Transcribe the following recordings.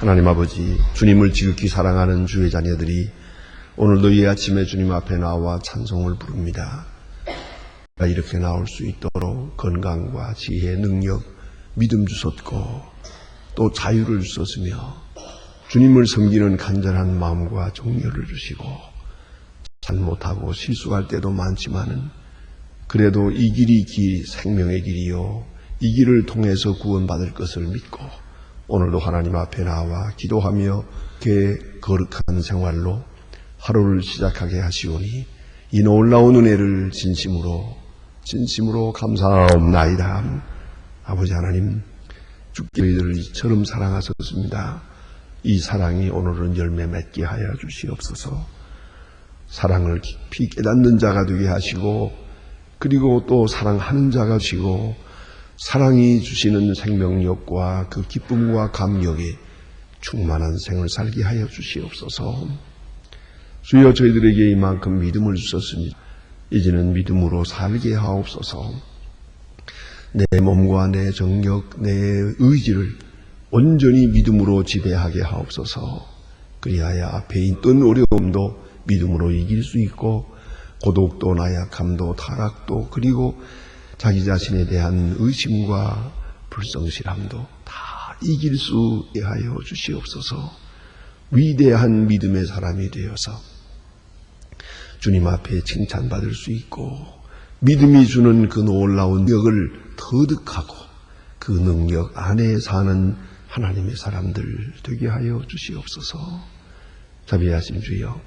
하나님 아버지, 주님을 지극히 사랑하는 주의 자녀들이 오늘도 이 아침에 주님 앞에 나와 찬송을 부릅니다. 이렇게 나올 수 있도록 건강과 지혜, 능력, 믿음 주셨고 또 자유를 주셨으며 주님을 섬기는 간절한 마음과 정열을 주시고 잘못하고 실수할 때도 많지만은 그래도 이 길이 생명의 길이요 이 길을 통해서 구원받을 것을 믿고 오늘도 하나님 앞에 나와 기도하며 거룩한 생활로 하루를 시작하게 하시오니 이 놀라운 은혜를 진심으로 감사하옵나이다. 아버지 하나님, 주께 저희들을 이처럼 사랑하셨습니다. 이 사랑이 오늘은 열매 맺게 하여 주시옵소서. 사랑을 깊이 깨닫는 자가 되게 하시고 그리고 또 사랑하는 자가 되시고 사랑이 주시는 생명력과 그 기쁨과 감격에 충만한 생을 살게 하여 주시옵소서. 주여 저희들에게 이만큼 믿음을 주셨습니다. 이제는 믿음으로 살게 하옵소서. 내 몸과 내 정력, 내 의지를 온전히 믿음으로 지배하게 하옵소서. 그리하여 앞에 있던 어려움도 믿음으로 이길 수 있고 고독도 나약함도 타락도 그리고 자기 자신에 대한 의심과 불성실함도 다 이길 수 있게 하여 주시옵소서. 위대한 믿음의 사람이 되어서 주님 앞에 칭찬받을 수 있고 믿음이 주는 그 놀라운 능력을 터득하고 그 능력 안에 사는 하나님의 사람들 되게 하여 주시옵소서. 자비하신 주여,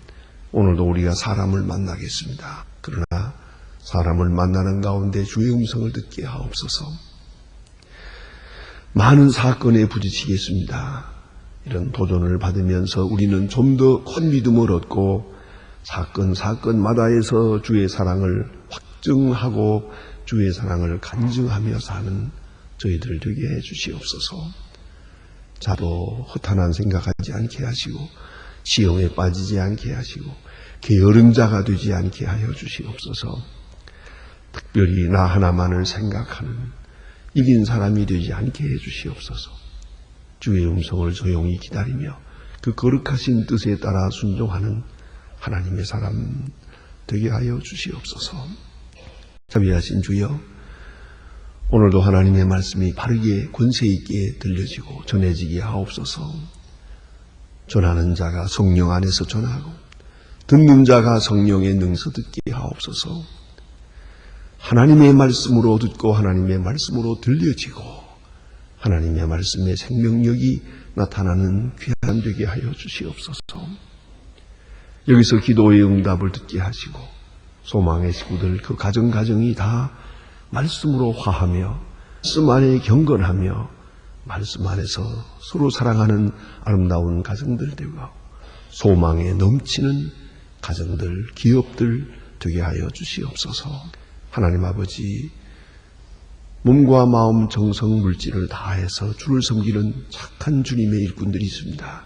오늘도 우리가 사람을 만나겠습니다. 그러나 사람을 만나는 가운데 주의 음성을 듣게 하옵소서. 많은 사건에 부딪히겠습니다. 이런 도전을 받으면서 우리는 좀 더 큰 믿음을 얻고 사건마다에서 주의 사랑을 확증하고 주의 사랑을 간증하며 사는 저희들 되게 해 주시옵소서. 자도 허탄한 생각하지 않게 하시고 시험에 빠지지 않게 하시고 게으른 자가 되지 않게 하여 주시옵소서. 특별히 나 하나만을 생각하는 이긴 사람이 되지 않게 해 주시옵소서. 주의 음성을 조용히 기다리며 그 거룩하신 뜻에 따라 순종하는 하나님의 사람 되게 하여 주시옵소서. 자비하신 주여, 오늘도 하나님의 말씀이 바르게 권세 있게 들려지고 전해지게 하옵소서. 전하는 자가 성령 안에서 전하고 듣는 자가 성령의 능서 듣게 하옵소서. 하나님의 말씀으로 듣고 하나님의 말씀으로 들려지고 하나님의 말씀의 생명력이 나타나는 귀한 되게 하여 주시옵소서. 여기서 기도의 응답을 듣게 하시고 소망의 식구들 그 가정이 다 말씀으로 화하며 말씀 안에 경건하며 말씀 안에서 서로 사랑하는 아름다운 가정들 되고 소망에 넘치는 가정들, 기업들 되게 하여 주시옵소서. 하나님 아버지, 몸과 마음, 정성, 물질을 다해서 주를 섬기는 착한 주님의 일꾼들이 있습니다.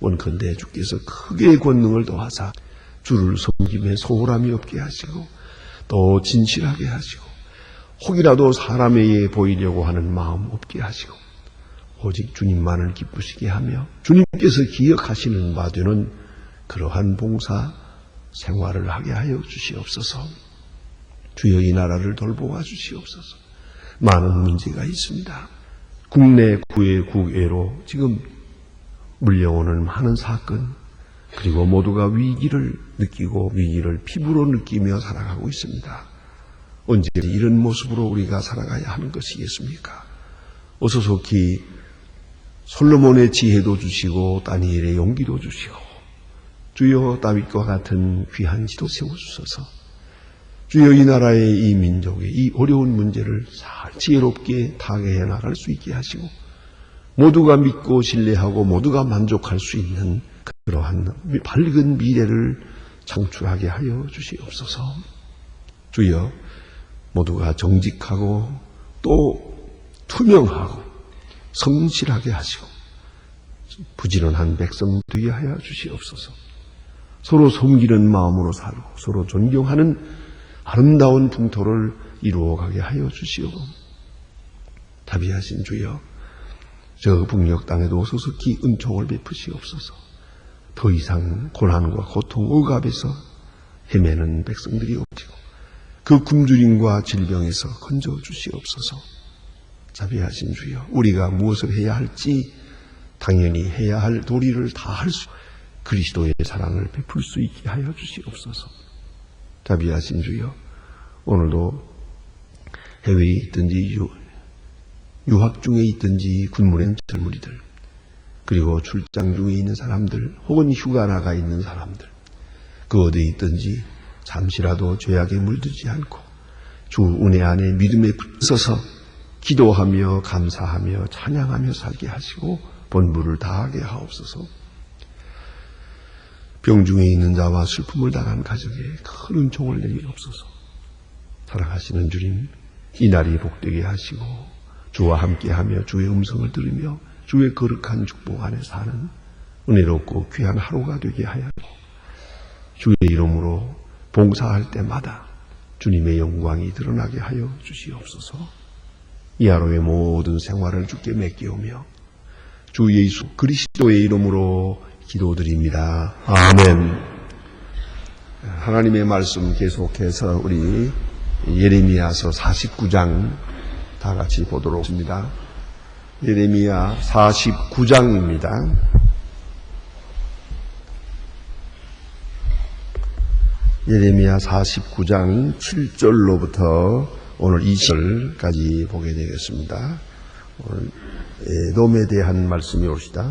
원컨대 주께서 크게 권능을 더하사 주를 섬김에 소홀함이 없게 하시고 또 진실하게 하시고 혹이라도 사람에 의해 보이려고 하는 마음 없게 하시고 오직 주님만을 기쁘시게 하며 주님께서 기억하시는 바 되는 그러한 봉사 생활을 하게 하여 주시옵소서. 주여 이 나라를 돌보아 주시옵소서. 많은 문제가 있습니다. 국내 국외로 지금 물려오는 많은 사건 그리고 모두가 위기를 느끼고 위기를 피부로 느끼며 살아가고 있습니다. 언제 이런 모습으로 우리가 살아가야 하는 것이겠습니까? 어서 속히 솔로몬의 지혜도 주시고 다니엘의 용기도 주시고 주여 다윗과 같은 귀한 지도 세워주셔서 주여 이 나라의 이 민족의 이 어려운 문제를 잘 지혜롭게 타개해 나갈 수 있게 하시고 모두가 믿고 신뢰하고 모두가 만족할 수 있는 그러한 밝은 미래를 창출하게 하여 주시옵소서. 주여 모두가 정직하고 또 투명하고 성실하게 하시고 부지런한 백성 되게 하여 주시옵소서. 서로 섬기는 마음으로 살고 서로 존경하는 아름다운 풍토를 이루어가게 하여 주시오. 자비하신 주여, 저 북녘 땅에도 소속히 은총을 베푸시옵소서. 더 이상 고난과 고통, 억압에서 헤매는 백성들이 없지고 그 굶주림과 질병에서 건져주시옵소서. 자비하신 주여, 우리가 무엇을 해야 할지 당연히 해야 할 도리를 다 할 수, 그리스도의 사랑을 베풀 수 있게 하여 주시옵소서. 자비하신 주여, 오늘도 해외에 있든지 유학 중에 있든지 군무원 젊은이들, 그리고 출장 중에 있는 사람들, 혹은 휴가 나가 있는 사람들, 그 어디에 있든지 잠시라도 죄악에 물들지 않고 주 은혜 안에 믿음에 붙어서 기도하며 감사하며 찬양하며 살게 하시고 본부를 다하게 하옵소서. 병중에 있는 자와 슬픔을 당한 가정에 큰 은총을 내리옵소서. 사랑하시는 주님, 이 날이 복되게 하시고 주와 함께하며 주의 음성을 들으며 주의 거룩한 축복 안에 사는 은혜롭고 귀한 하루가 되게 하여 주의 이름으로 봉사할 때마다 주님의 영광이 드러나게 하여 주시옵소서. 이 하루의 모든 생활을 주께 맡기오며 주 예수 그리스도의 이름으로 기도드립니다. 아멘. 하나님의 말씀 계속해서 우리 예레미야서 49장 다 같이 보도록 하겠습니다. 예레미야 49장입니다. 예레미야 49장 7절로부터 오늘 20절까지 보게 되겠습니다. 오늘 에돔에 대한 말씀이 옵시다.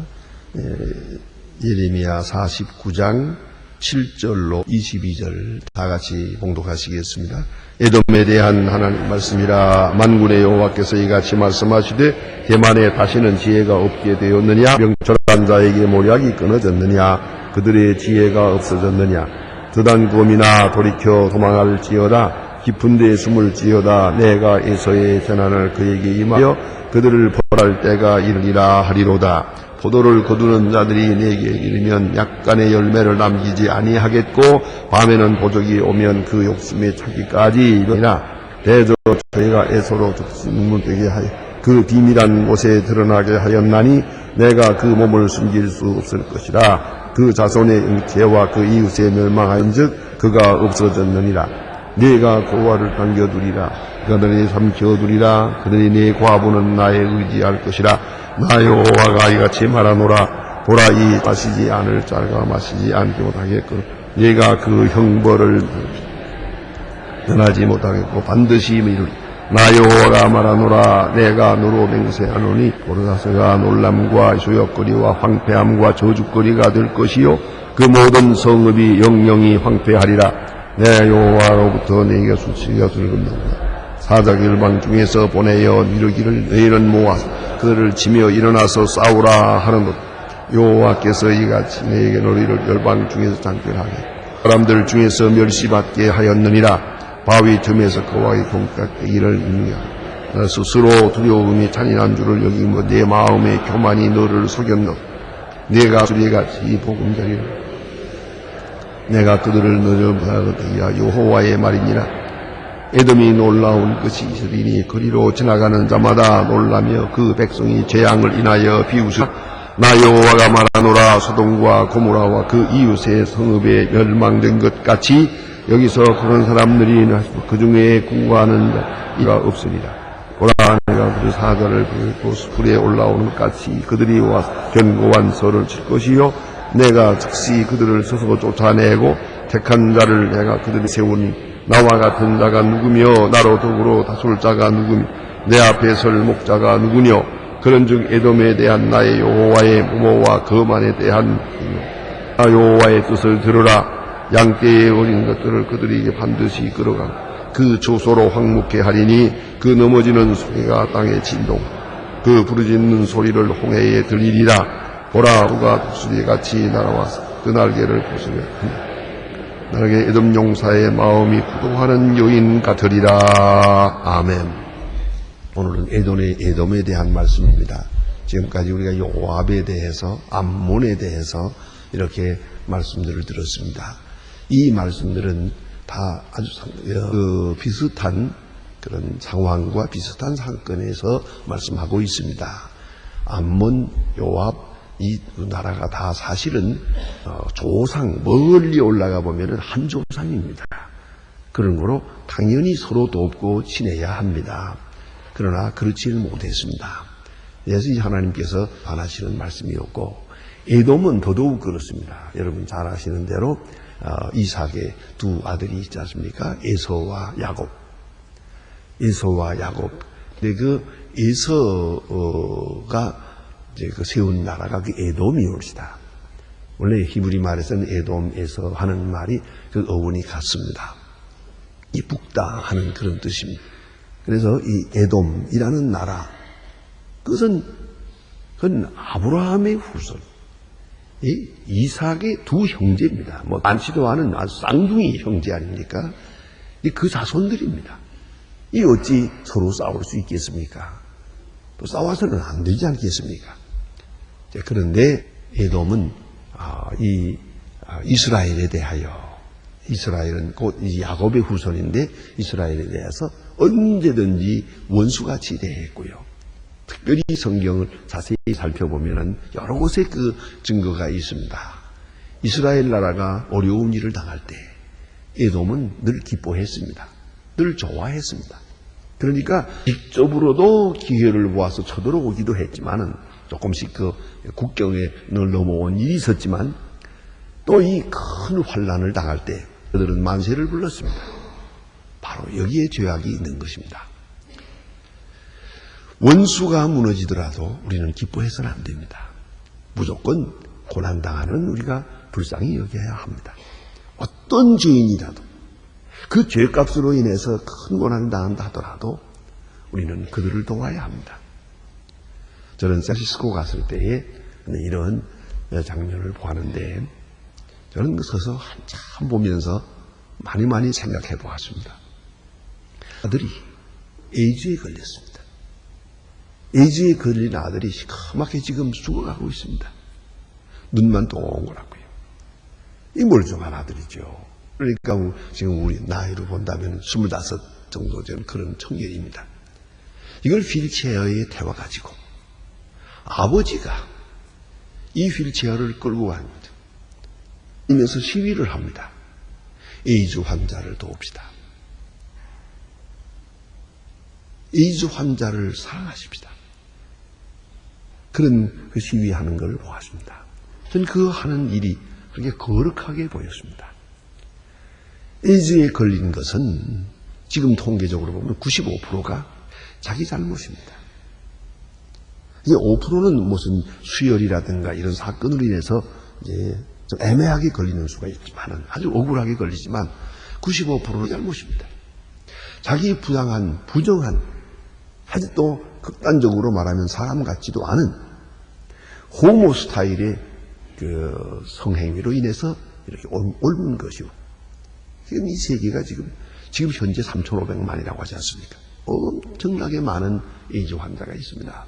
예레미야 49장 7절로 22절 다 같이 봉독하시겠습니다. 에돔에 대한 하나님 말씀이라. 만군의 여호와께서 이같이 말씀하시되 대만에 다시는 지혜가 없게 되었느냐? 명철한 자에게 모략이 끊어졌느냐? 그들의 지혜가 없어졌느냐? 드단 검이나 돌이켜 도망할지어다. 깊은 데에 숨을지어다. 내가 에서의 재난을 그에게 임하여 그들을 벌할 때가 이르리라 하리로다. 포도를 거두는 자들이 내게 이르면 약간의 열매를 남기지 아니하겠고 밤에는 보적이 오면 그 욕심에 차기까지 이르리라. 대저 저희가 에서로 죽음되게 하여 그 비밀한 곳에 드러나게 하였나니 내가 그 몸을 숨길 수 없을 것이라. 그 자손의 응체와 그 이웃의 멸망한즉 그가 없어졌느니라. 네가 고아를 당겨두리라. 그들이 삼켜두리라. 그들이 네 과부는 나에 의지할 것이라. 나 여호와가 이같이 말하노라. 보라, 이 마시지 않을 자가 마시지 않게 못하겠고 네가 그 형벌을 면하지 못하겠고 반드시 이루리. 나 여호와가 말하노라. 내가 너로 맹세하노니 고르다스가 놀람과 소욕거리와 황폐함과 저주거리가 될 것이요 그 모든 성읍이 영영이 황폐하리라. 내 여호와로부터 내게 수치가 들건너구나. 사자기 일방 중에서 보내어 이르기를 너희는 모아 그들을 치며 일어나서 싸우라 하는 것. 여호와께서 이같이 너희에게 너희를 열방 중에서 장별하게 사람들 중에서 멸시받게 하였느니라. 바위 틈에서 거와의 공깍대기를 입느냐. 스스로 두려움이 잔인한 줄을 여기며 내 마음의 교만이 너를 속였노. 내가 수레같이 보금자리라. 내가 그들을 너를 보아거든야. 여호와의 말이니라. 에돔이 놀라운 것이 있으리니 거리로 지나가는 자마다 놀라며 그 백성이 재앙을 인하여 비웃으라. 나 여호와가 말하노라. 소돔과 고모라와 그 이웃의 성읍에 멸망된 것 같이 여기서 그런 사람들이 그 중에 궁고하는 이가 없으리라. 보라, 내가 그 사자를 보고 수풀에 올라오는 것 같이 그들이 와서 견고한 설을 칠 것이요 내가 즉시 그들을 서서 쫓아내고 택한 자를 내가 그들이 세우니 나와 같은 자가 누구며 나로 더불어 다툴 자가 누구며 내 앞에 설 목자가 누구뇨. 그런즉 에돔에 대한 나의 여호와의 무모와 거만에 대한 나 여호와의 뜻을 들으라. 양떼의 어린 것들을 그들에게 반드시 끌어가고 그 조소로 황묵게 하리니 그 넘어지는 소리가 땅에 진동 그 부르짖는 소리를 홍해에 들리리라. 보라, 우가 독수리같이 날아와서 그 날개를 부수며 나에게 에돔 용사의 마음이 구도하는 여인 같으리라. 아멘. 오늘은 에돔에 대한 말씀입니다. 지금까지 우리가 요압에 대해서 암몬에 대해서 이렇게 말씀들을 들었습니다. 이 말씀들은 다 아주 비슷한 그런 상황과 비슷한 사건에서 말씀하고 있습니다. 암몬, 요압, 이 나라가 다 사실은 조상, 멀리 올라가 보면은 한 조상입니다. 그런 거로 당연히 서로 돕고 지내야 합니다. 그러나 그렇지는 못했습니다. 그래서 하나님께서 반하시는 말씀이었고, 에돔은 더더욱 그렇습니다. 여러분 잘 아시는 대로 이삭의 두 아들이 있지 않습니까? 에서와 야곱. 에서와 야곱. 근데 그 에서가 이제 그 세운 나라가 그 에돔이옵시다. 원래 히브리 말에서는 에돔, 에서 하는 말이 그 어원이 같습니다. 이쁘다 하는 그런 뜻입니다. 그래서 이 에돔이라는 나라, 그것은 아브라함의 후손, 이삭의 두 형제입니다. 뭐 많지도 않은 아주 쌍둥이 형제 아닙니까? 그 자손들입니다. 이 어찌 서로 싸울 수 있겠습니까? 또 싸워서는 안 되지 않겠습니까? 그런데 에돔은 이스라엘에 대하여, 이스라엘은 곧 야곱의 후손인데 이스라엘에 대해서 언제든지 원수같이 대했고요. 특별히 성경을 자세히 살펴보면 여러 곳에 그 증거가 있습니다. 이스라엘 나라가 어려운 일을 당할 때 에돔은 늘 기뻐했습니다. 늘 좋아했습니다. 그러니까 직접으로도 기회를 모아서 쳐들어오기도 했지만은 조금씩 그 국경에 넘어온 일이 있었지만 또 이 큰 환란을 당할 때 그들은 만세를 불렀습니다. 바로 여기에 죄악이 있는 것입니다. 원수가 무너지더라도 우리는 기뻐해서는 안 됩니다. 무조건 고난당하는 우리가 불쌍히 여겨야 합니다. 어떤 죄인이라도 그 죄값으로 인해서 큰 고난을 당한다 하더라도 우리는 그들을 도와야 합니다. 저는 샌프란시스코 갔을 때에 이런 장면을 보았는데 저는 서서 한참 보면서 많이 생각해 보았습니다. 아들이 에이즈에 걸렸습니다. 에이즈에 걸린 아들이 시커멓게 지금 죽어가고 있습니다. 눈만 동그랗고요. 이 멀쩡한 아들이죠. 그러니까 지금 우리 나이로 본다면 25 정도 된 그런 청년입니다. 이걸 휠체어에 태워가지고 아버지가 이 휠체어를 끌고 갑니다. 이면서 시위를 합니다. 에이즈 환자를 도웁시다. 에이즈 환자를 사랑하십시다. 그런 그 시위하는 걸 보았습니다. 저는 그 하는 일이 그렇게 거룩하게 보였습니다. 에이즈에 걸린 것은 지금 통계적으로 보면 95%가 자기 잘못입니다. 이제 5%는 무슨 수혈이라든가 이런 사건으로 인해서 이제 좀 애매하게 걸리는 수가 있지만 아주 억울하게 걸리지만 95%는 잘못입니다. 자기 부정한 아주 또 극단적으로 말하면 사람 같지도 않은 호모 스타일의 그 성행위로 인해서 이렇게 옮은 것이고 지금 이 세계가 지금 현재 3,500만이라고 하지 않습니까? 엄청나게 많은 에이즈 환자가 있습니다.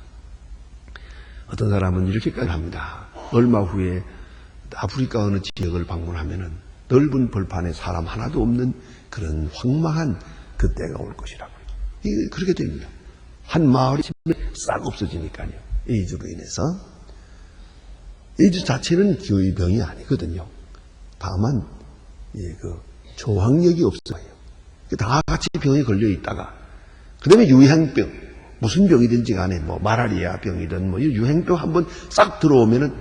어떤 사람은 이렇게까지 합니다. 얼마 후에 아프리카 어느 지역을 방문하면은 넓은 벌판에 사람 하나도 없는 그런 황망한 그때가 올 것이라고. 이게 그렇게 됩니다. 한 마을이 싹 없어지니까요. 에이즈로 인해서. 에이즈 자체는 기의 병이 아니거든요. 다만 그 저항력이 없어요. 다 같이 병에 걸려 있다가 그 다음에 유행병, 무슨 병이든지 간에 뭐 마라리아 병이든 뭐 유행병 한번 싹 들어오면은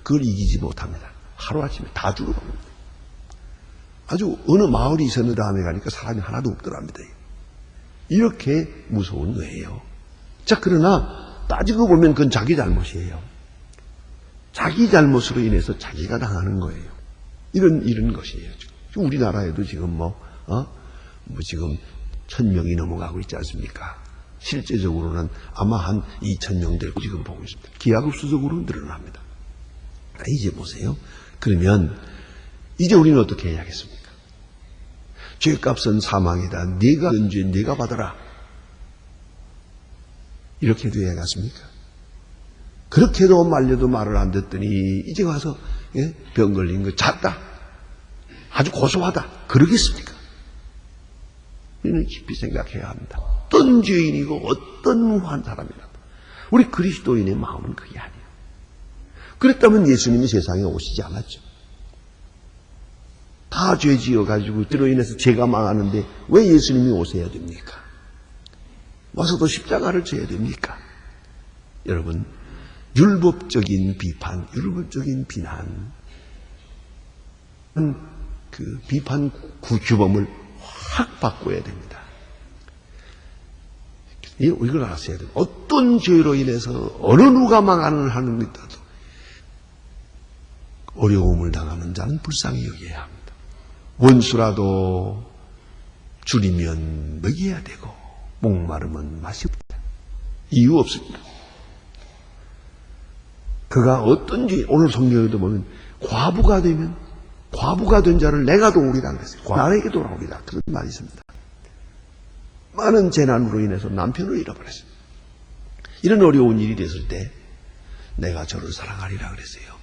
그걸 이기지 못합니다. 하루아침에 다 죽어갑니다. 아주 어느 마을이 있었는 다음에 가니까 사람이 하나도 없더랍니다. 이렇게 무서운 거예요. 자, 그러나 따지고 보면 그건 자기 잘못이에요. 자기 잘못으로 인해서 자기가 당하는 거예요. 이런 것이에요. 지금 우리나라에도 지금 지금 1,000명이 넘어가고 있지 않습니까? 실제적으로는 아마 한 2,000명 되고 지금 보고 있습니다. 기하급수적으로 늘어납니다. 이제 보세요. 그러면 이제 우리는 어떻게 해야겠습니까? 죄값은 사망이다. 네가 연주해 네가 받아라. 이렇게 돼야겠습니까? 그렇게도 말려도 말을 안 듣더니 이제 와서 병 걸린 거 잤다. 아주 고소하다. 그러겠습니까? 우리는 깊이 생각해야 합니다. 어떤 죄인이고 어떤 무한 사람이라도 우리 그리스도인의 마음은 그게 아니에요. 그랬다면 예수님이 세상에 오시지 않았죠. 다 죄 지어가지고 그로 인해서 죄가 망하는데 왜 예수님이 오셔야 됩니까? 와서도 십자가를 져야 됩니까? 여러분, 율법적인 비판, 율법적인 비난, 그 비판 규범을 확 바꿔야 됩니다. 이걸 아셔야 돼요. 어떤 죄로 인해서 어느 누가 망하는 하는 것도 어려움을 당하는 자는 불쌍히 여겨야 합니다. 원수라도 줄이면 먹여야 되고 목마르면 맛이 없다. 이유 없습니다. 그가 어떤지 오늘 성경에도 보면 과부가 된 자를 내가 도우리라 그랬어요. 나에게 돌아오리라 그런 말이 있습니다. 많은 재난으로 인해서 남편을 잃어버렸어요. 이런 어려운 일이 됐을 때 내가 저를 사랑하리라 그랬어요.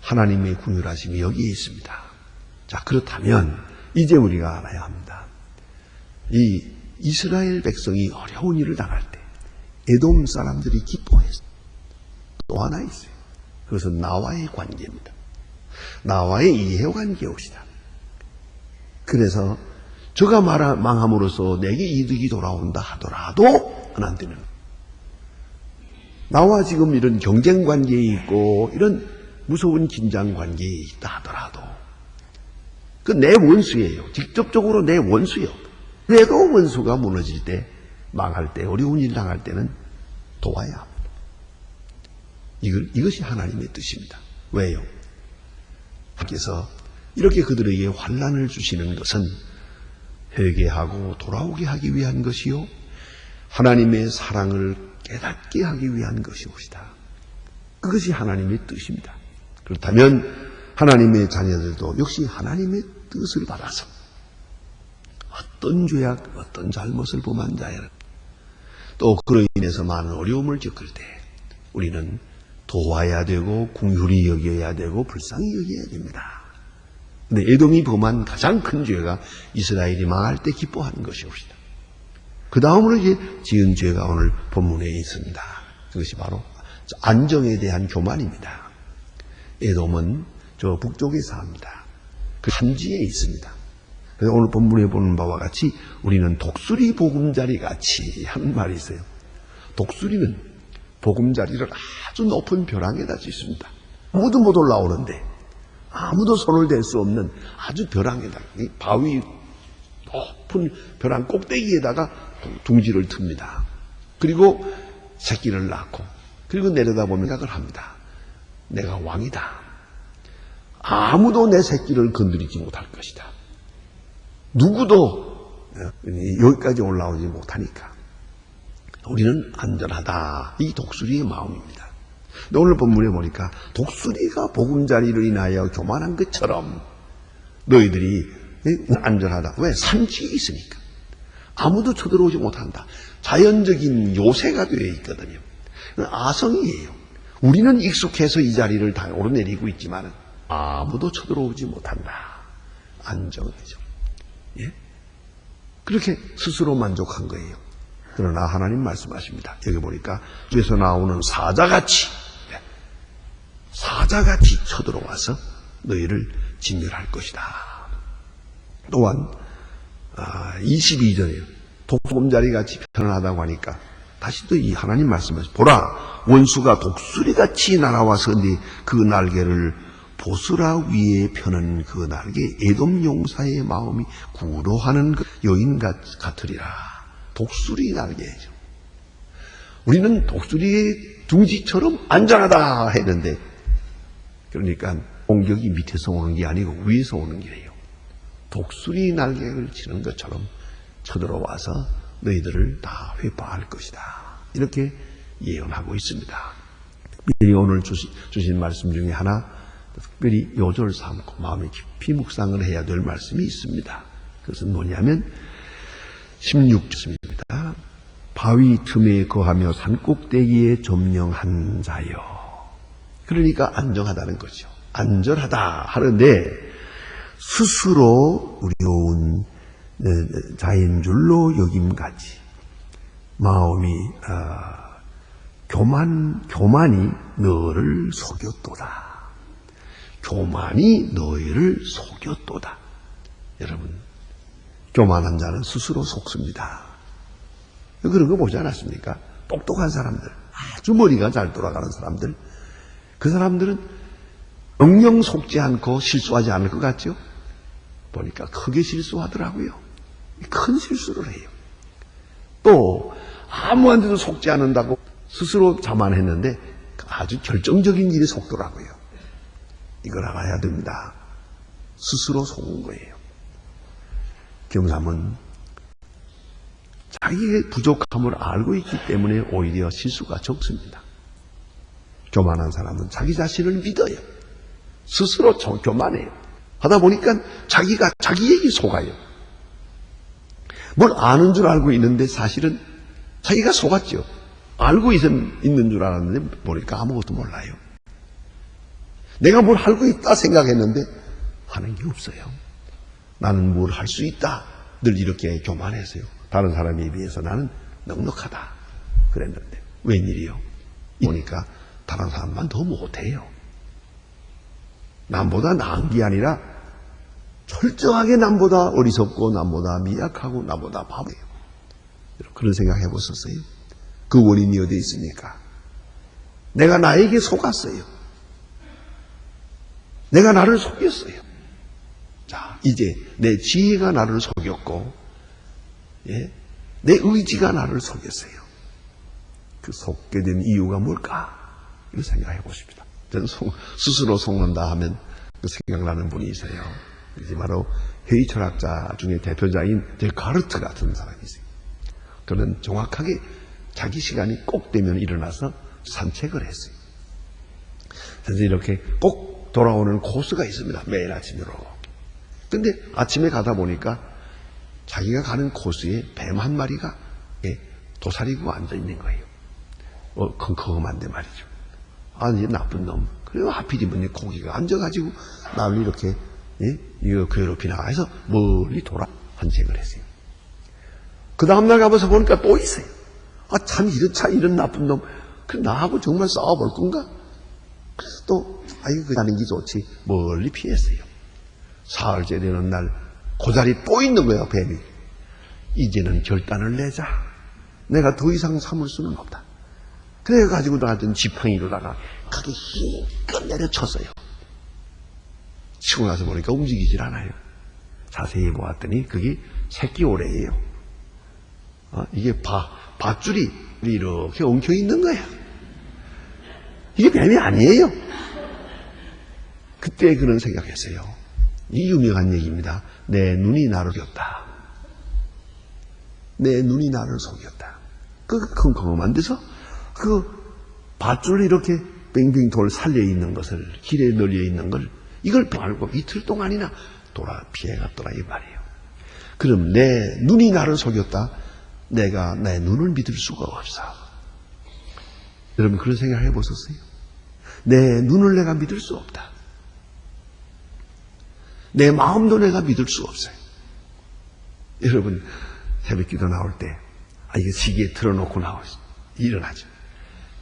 하나님의 긍휼하심이 여기에 있습니다. 자, 그렇다면 이제 우리가 알아야 합니다. 이 이스라엘 백성이 어려운 일을 당할 때 에돔 사람들이 기뻐했어요. 또 하나 있어요. 그것은 나와의 관계입니다. 나와의 이해관계옵시다. 그래서 저가 망함으로써 내게 이득이 돌아온다 하더라도 안 되는, 나와 지금 이런 경쟁관계에 있고 이런 무서운 긴장관계에 있다 하더라도 그 내 원수예요. 직접적으로 내 원수예요. 그래도 원수가 무너질 때, 망할 때, 어려운 일 당할 때는 도와야 합니다. 이것이 하나님의 뜻입니다. 왜요? 하나님께서 이렇게 그들에게 환난을 주시는 것은 회개하고 돌아오게 하기 위한 것이요, 하나님의 사랑을 깨닫게 하기 위한 것이옵시다. 그것이 하나님의 뜻입니다. 그렇다면 하나님의 자녀들도 역시 하나님의 뜻을 받아서 어떤 죄악, 어떤 잘못을 범한 자야, 또 그로 인해서 많은 어려움을 겪을 때 우리는 도와야 되고 긍휼히 여겨야 되고 불쌍히 여겨야 됩니다. 근데 에돔이 범한 가장 큰 죄가 이스라엘이 망할 때 기뻐하는 것이옵시다. 그 다음으로 이제 지은 죄가 오늘 본문에 있습니다. 그것이 바로 안정에 대한 교만입니다. 에돔은 저 북쪽에 삽니다. 그 산지에 있습니다. 그래서 오늘 본문에 보는 바와 같이 우리는 독수리 보금자리 같이 하는 말이 있어요. 독수리는 보금자리를 아주 높은 벼랑에다 짓습니다. 아무도 못 올라오는데, 아무도 손을 댈 수 없는 아주 벼랑에다가, 바위 높은 벼랑 꼭대기에다가 둥지를 틉니다. 그리고 새끼를 낳고, 그리고 내려다보면 생각을 합니다. 내가 왕이다. 아무도 내 새끼를 건드리지 못할 것이다. 누구도 여기까지 올라오지 못하니까 우리는 안전하다. 이 독수리의 마음입니다. 근데 오늘 본문에 보니까 독수리가 보금자리를 인하여 교만한 것처럼 너희들이 안전하다. 왜? 산지에 있으니까. 아무도 쳐들어오지 못한다. 자연적인 요새가 되어 있거든요. 아성이에요. 우리는 익숙해서 이 자리를 다 오르내리고 있지만 아무도 쳐들어오지 못한다. 안정이죠. 예? 그렇게 스스로 만족한 거예요. 그러나 하나님 말씀하십니다. 여기 보니까 주에서 나오는 사자같이 쳐들어와서 너희를 진멸할 것이다. 또한 22절에 독수리같이 편안하다고 하니까 다시 또 이 하나님 말씀하십니다. 보라, 원수가 독수리같이 날아와서 그 날개를 보스라 위에 펴는 그 날개, 에돔 용사의 마음이 구로하는 그 여인 같으리라. 독수리 날개죠. 우리는 독수리의 둥지처럼 안전하다 했는데, 그러니까 공격이 밑에서 오는 게 아니고 위에서 오는 길이에요. 독수리 날개를 치는 것처럼 쳐들어와서 너희들을 다 회파할 것이다. 이렇게 예언하고 있습니다. 특별히 오늘 주신 말씀 중에 하나, 특별히 요절 삼고 마음에 깊이 묵상을 해야 될 말씀이 있습니다. 그것은 뭐냐면 16절입니다. 바위 틈에 거하며 산꼭대기에 점령한 자여. 그러니까 안정하다는 거죠. 안전하다 하는데 스스로 어려운 자인 줄로 여김같이 마음이 교만이 너를 속였도다. 교만이 너희를 속였도다. 여러분, 교만한 자는 스스로 속습니다. 그런 거 보지 않았습니까? 똑똑한 사람들, 아주 머리가 잘 돌아가는 사람들, 그 사람들은 영영 속지 않고 실수하지 않을 것 같죠? 보니까 크게 실수하더라고요. 큰 실수를 해요. 또 아무한테도 속지 않는다고 스스로 자만했는데 아주 결정적인 일에 속더라고요. 이걸 알아야 됩니다. 스스로 속은 거예요. 겸삼은 자기의 부족함을 알고 있기 때문에 오히려 실수가 적습니다. 교만한 사람은 자기 자신을 믿어요. 스스로 교만해요. 하다 보니까 자기가 자기에게 속아요. 뭘 아는 줄 알고 있는데 사실은 자기가 속았죠. 알고 있는 줄 알았는데 보니까 아무것도 몰라요. 내가 뭘 알고 있다 생각했는데 하는 게 없어요. 나는 뭘 할 수 있다. 늘 이렇게 교만했어요. 다른 사람에 비해서 나는 넉넉하다 그랬는데 웬일이요? 보니까 다른 사람만 더 못해요. 남보다 나은 게 아니라 철저하게 남보다 어리석고 남보다 미약하고 남보다 바보예요. 그런 생각 해보셨어요? 그 원인이 어디에 있습니까? 내가 나에게 속았어요. 내가 나를 속였어요. 자, 이제 내 지혜가 나를 속였고, 예? 내 의지가 나를 속였어요. 그 속게 된 이유가 뭘까? 이거 생각해 보십니다. 저는 스스로 속는다 하면 그 생각나는 분이 있어요. 이제 바로 회의 철학자 중에 대표자인 데카르트 같은 사람이 있어요. 그는 정확하게 자기 시간이 꼭 되면 일어나서 산책을 했어요. 그래서 이렇게 꼭 돌아오는 코스가 있습니다. 매일 아침으로. 근데 아침에 가다 보니까 자기가 가는 코스에 뱀 한 마리가 도사리고 앉아 있는 거예요. 컴컴한데 말이죠. 아니, 나쁜 놈. 그리고 하필이면 고기가 앉아가지고 나를 이렇게, 이거 괴롭히나 해서 멀리 돌아 산책을 했어요. 그 다음날 가면서 보니까 또 있어요. 아, 참, 이런 나쁜 놈. 그 나하고 정말 싸워볼 건가? 그래서 또, 아이고, 가는 게 좋지. 멀리 피했어요. 사흘째 되는 날, 그 자리 또 있는 거야, 뱀이. 이제는 결단을 내자. 내가 더 이상 참을 수는 없다. 그래가지고 나한테는 지팡이로다가 그게 힘껏 내려쳤어요. 치고 나서 보니까 움직이질 않아요. 자세히 보았더니 그게 새끼 오래예요. 이게 밧줄이 이렇게 엉켜 있는 거야. 이게 뱀이 아니에요. 그때 그런 생각했어요. 이 유명한 얘기입니다. 내 눈이 나를 속였다. 내 눈이 나를 속였다. 그 컴컴한 데서 그 밧줄 이렇게 빙빙 돌 살려 있는 것을, 길에 널려 있는 걸, 이걸 알고 이틀 동안이나 피해갔더라 이 말이에요. 그럼 내 눈이 나를 속였다. 내가 내 눈을 믿을 수가 없어. 여러분 그런 생각 해보셨어요? 내 눈을 내가 믿을 수 없다. 내 마음도 내가 믿을 수 없어요. 여러분 새벽기도 나올 때 이거 시계에 틀어놓고 일어나죠.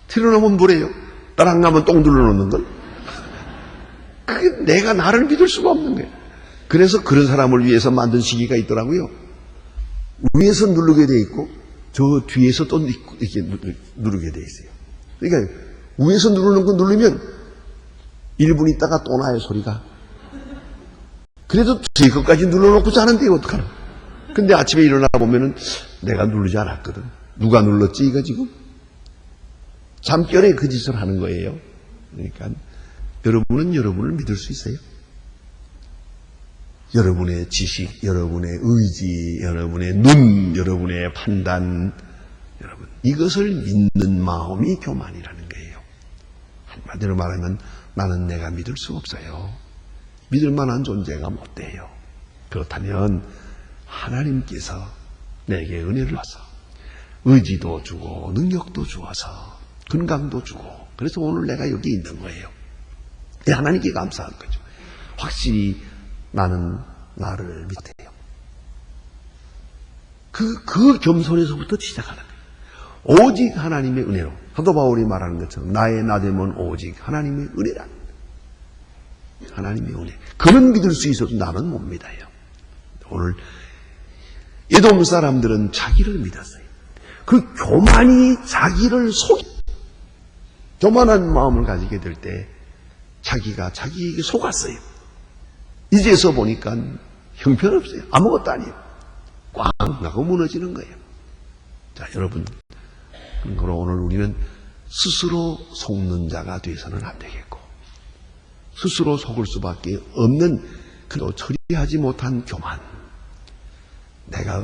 틀어놓으면 뭐래요? 따랑 가면 똥 눌러놓는 걸? 그게 내가 나를 믿을 수가 없는 거예요. 그래서 그런 사람을 위해서 만든 시계가 있더라고요. 위에서 누르게 돼 있고 저 뒤에서 또 이렇게 누르게 돼 있어요. 그러니까 위에서 누르는 거 누르면 1분 있다가 또 나요 소리가. 그래도 제 것까지 눌러놓고 자는데 어떡하나. 근데 아침에 일어나 보면은 내가 누르지 않았거든. 누가 눌렀지 이거 지금? 잠결에 그 짓을 하는 거예요. 그러니까 여러분은 여러분을 믿을 수 있어요? 여러분의 지식, 여러분의 의지, 여러분의 눈, 여러분의 판단, 여러분 이것을 믿는 마음이 교만이라는 거예요. 한마디로 말하면 나는 내가 믿을 수 없어요. 믿을 만한 존재가 못 돼요. 그렇다면 하나님께서 내게 은혜를 줘서 의지도 주고 능력도 주어서 건강도 주고 그래서 오늘 내가 여기 있는 거예요. 하나님께 감사한 거죠. 확실히 나는 나를 믿어요. 그 겸손에서부터 시작하는 거예요. 오직 하나님의 은혜로 사도 바울이 말하는 것처럼 나의 나됨은 오직 하나님의 은혜라. 하나님의 은혜. 그는 믿을 수 있어도 나는 못 믿어요. 오늘 에돔 사람들은 자기를 믿었어요. 그 교만이 자기를 교만한 마음을 가지게 될 때 자기가 자기에게 속았어요. 이제서 보니까 형편없어요. 아무것도 아니에요. 꽝 나고 무너지는 거예요. 자, 여러분, 그러므로 오늘 우리는 스스로 속는 자가 되어서는 안 되겠고, 스스로 속을 수밖에 없는 그도 처리하지 못한 교만. 내가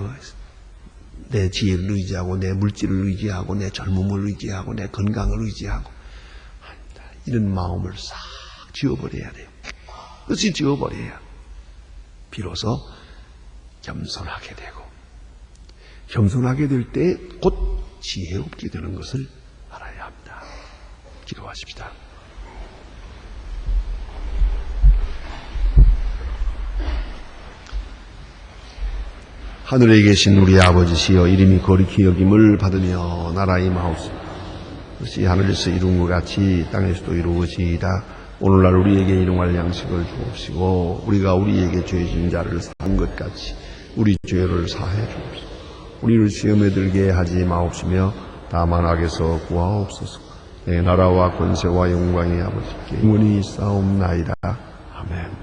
내 지혜를 의지하고 내 물질을 의지하고 내 젊음을 의지하고 내 건강을 의지하고 이런 마음을 싹 지워버려야 돼요. 그것이 지워버려야 비로소 겸손하게 되고, 겸손하게 될 때 곧 지혜롭게 되는 것을 알아야 합니다. 기도하십시다. 하늘에 계신 우리 아버지시여, 이름이 거룩히 여김을 받으며 나라의 마옵소서. 그것이 하늘에서 이룬 것 같이 땅에서도 이루어지이다. 오늘날 우리에게 일용할 양식을 주옵시고, 우리가 우리에게 죄 지은 자를 사한 것 같이 우리 죄를 사해 주옵소서. 우리를 시험에 들게 하지 마옵시며 다만 악에서 구하옵소서. 내 나라와 권세와 영광이 아버지께 영원히 있사옵나이다. 아멘.